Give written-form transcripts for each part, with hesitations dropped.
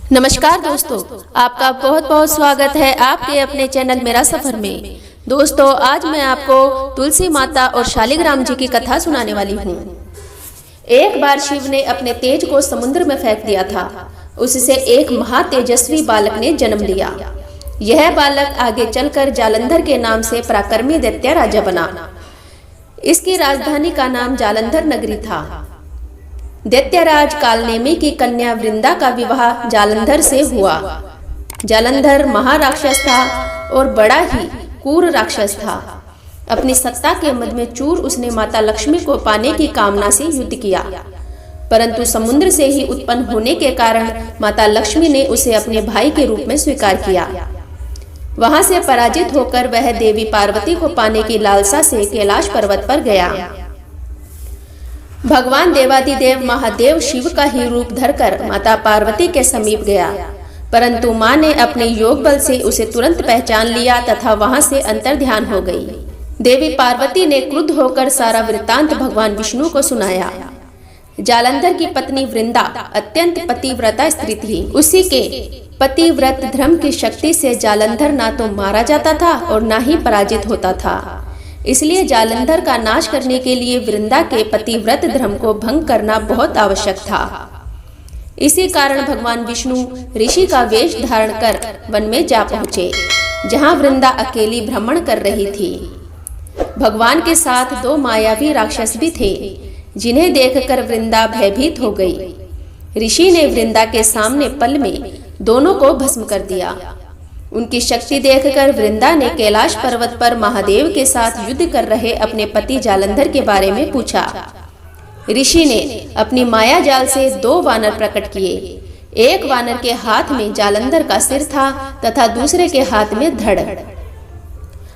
नमस्कार दोस्तों, आपका बहुत बहुत स्वागत है आपके अपने चैनल मेरा सफर में। दोस्तों, आज मैं आपको तुलसी माता और शालिग्राम जी की कथा सुनाने वाली हूँ। एक बार शिव ने अपने तेज को समुद्र में फेंक दिया था। उससे एक महातेजस्वी बालक ने जन्म लिया। यह बालक आगे चलकर जालंधर के नाम से पराक्रमी दैत्य राजा बना। इसकी राजधानी का नाम जालंधर नगरी था। दैत्यराज कालनेमी की कन्या वृंदा का विवाह जालंधर से हुआ। जालंधर महाराक्षस था और बड़ा ही क्रूर राक्षस था। अपनी सत्ता के मद में चूर उसने माता लक्ष्मी को पाने की कामना से युद्ध किया, परंतु समुद्र से ही उत्पन्न होने के कारण माता लक्ष्मी ने उसे अपने भाई के रूप में स्वीकार किया। वहां से पराजित होकर वह देवी पार्वती को पाने की लालसा से कैलाश पर्वत पर गया। भगवान देवादिदेव महादेव शिव का ही रूप धरकर माता पार्वती के समीप गया, परंतु मां ने अपने योग बल से उसे तुरंत पहचान लिया तथा वहां से अंतर्ध्यान हो गई। देवी पार्वती ने क्रुद्ध होकर सारा वृत्तांत भगवान विष्णु को सुनाया। जालंधर की पत्नी वृंदा अत्यंत पतिव्रता स्त्री थी। उसी के पतिव्रत धर्म की शक्ति से जालंधर ना तो मारा जाता था और ना ही पराजित होता था। इसलिए जालंधर का नाश करने के लिए वृंदा के पतिव्रत धर्म को भंग करना बहुत आवश्यक था। इसी कारण भगवान विष्णु ऋषि का वेश धारण कर वन में जा पहुँचे, जहाँ वृंदा अकेली भ्रमण कर रही थी। भगवान के साथ दो मायावी राक्षस भी थे, जिन्हें देखकर वृंदा भयभीत हो गई। ऋषि ने वृंदा के सामने पल में दोनों को भस्म कर दिया। उनकी शक्ति देखकर वृंदा ने कैलाश पर्वत पर महादेव के साथ युद्ध कर रहे अपने पति जालंधर के बारे में पूछा। ऋषि ने अपनी माया जाल से दो वानर प्रकट किए। एक वानर के हाथ में जालंधर का सिर था तथा दूसरे के हाथ में धड़।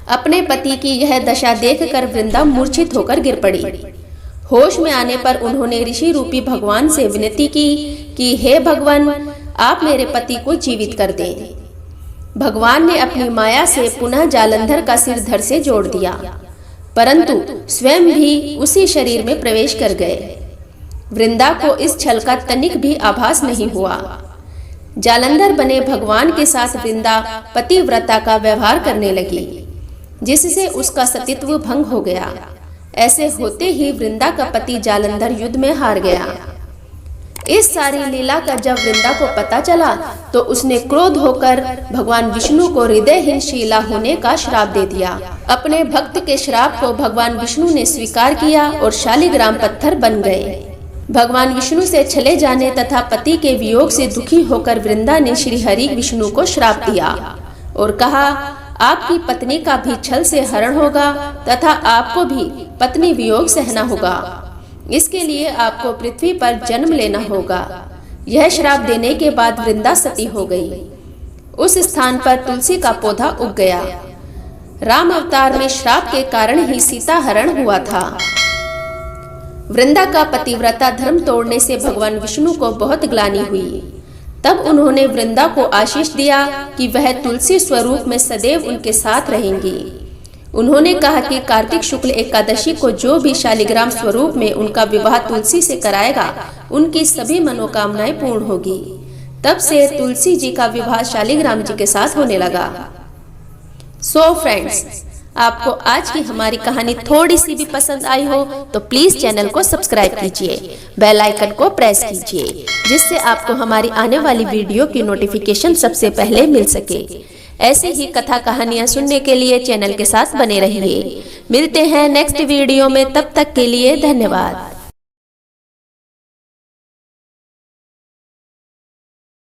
अपने पति की यह दशा देखकर वृंदा मूर्छित होकर गिर पड़ी। होश में आने पर उन्होंने ऋषि रूपी भगवान से विनती की कि हे भगवान, आप मेरे पति को जीवित कर दें। भगवान ने अपनी माया से पुनः जालंधर का सिर धड़ से जोड़ दिया, परंतु स्वयं भी उसी शरीर में प्रवेश कर गए। वृंदा को इस छल का तनिक भी आभास नहीं हुआ। जालंधर बने भगवान के साथ वृंदा पतिव्रता का व्यवहार करने लगी, जिससे उसका सतीत्व भंग हो गया। ऐसे होते ही वृंदा का पति जालंधर युद्ध में हार गया। इस सारी लीला का जब वृंदा को पता चला तो उसने क्रोध होकर भगवान विष्णु को हृदयहीन शीला होने का श्राप दे दिया। अपने भक्त के श्राप को भगवान विष्णु ने स्वीकार किया और शालिग्राम पत्थर बन गए। भगवान विष्णु से चले जाने तथा पति के वियोग से दुखी होकर वृंदा ने श्री हरि विष्णु को श्राप दिया और कहा, आपकी पत्नी का भी छल से हरण होगा तथा आपको भी पत्नी वियोग सहना होगा। इसके लिए आपको पृथ्वी पर जन्म लेना होगा। यह श्राप देने के बाद वृंदा सती हो गई। उस स्थान पर तुलसी का पौधा उग गया। राम अवतार में श्राप के कारण ही सीता हरण हुआ था। वृंदा का पतिव्रता धर्म तोड़ने से भगवान विष्णु को बहुत ग्लानि हुई। तब उन्होंने वृंदा को आशीष दिया कि वह तुलसी स्वरूप में सदैव उनके साथ रहेंगी। उन्होंने कहा कि कार्तिक शुक्ल एकादशी को जो भी शालिग्राम स्वरूप में उनका विवाह तुलसी से कराएगा, उनकी सभी मनोकामनाएं पूर्ण होगी। तब से तुलसी जी का विवाह शालिग्राम जी के साथ होने लगा। सो फ्रेंड्स, आपको आज की हमारी कहानी थोड़ी सी भी पसंद आई हो तो प्लीज चैनल को सब्सक्राइब कीजिए, बेल आइकन को प्रेस कीजिए, जिससे आपको हमारी आने वाली वीडियो की नोटिफिकेशन सबसे पहले मिल सके। ऐसे ही कथा कहानियाँ सुनने के लिए चैनल के साथ बने रहिए। मिलते हैं नेक्स्ट वीडियो में, तब तक के लिए धन्यवाद।